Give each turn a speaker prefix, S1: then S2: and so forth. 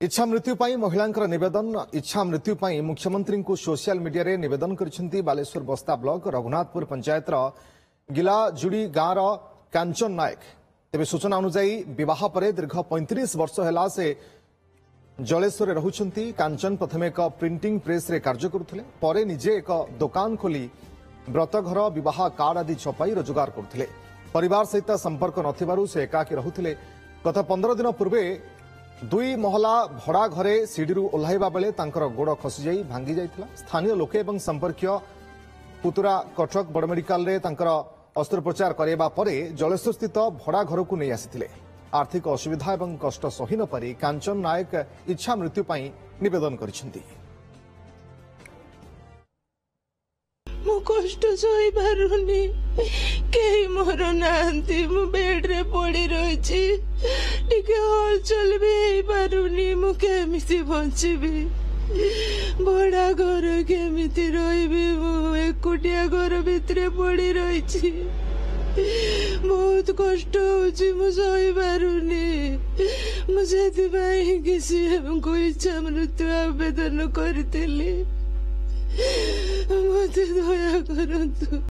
S1: इच्छा मृत्यु पर महिला नवेदन इच्छा मृत्यु पर मुख्यमंत्री को सोशल मीडिया रे नवेदन कर बालेश्वर बस्ता ब्लॉक रघुनाथपुर पंचायत गिलाजुड़ी गाँव कांचन नायक तेज सूचना अनुसार बह पर दीर्घ 35 वर्ष है से जलेश्वर रहुंट कांचन प्रथम एक प्रिंटिंग प्रेस रे कार्य करुले निजे एक दुकान खोली व्रतघर बह कार्ड आदि छपाई रोजगार करते परिवार सहित संपर्क नथिबारु से एकाकी रहुले गत 15 दिन पूर्वे 2 महला भड़ा घरे सीढ़ी ओह्लैवा बेले गोड़ खसी जाई भांगी जाइथिला। स्थानीय लोके एवं संपर्कीय पुतुरा कटक बड़ मेडिकल रे अस्त्रोपचार करबा परे जलेश्वर स्थित भड़ा घर को नहीं आसिथिले। आर्थिक असुविधा एवं कष्ट सही न पारि कांचन नायक इच्छा मृत्यु पई निवेदन करिसेंती।
S2: मु कष्ट सही पारुनी कहीं मोर नांती मु बेड रे पड़ी रही हलचल भी हो पारुनी मु केमिति बंचीबी बड़ा घर केमिति रही मु एकुटिया घर भितर पड़ी रही बहुत कष्ट होची मु सही पारुनी मुझे किसी को इच्छा मृत्यु आवेदन करती मत दया करतु।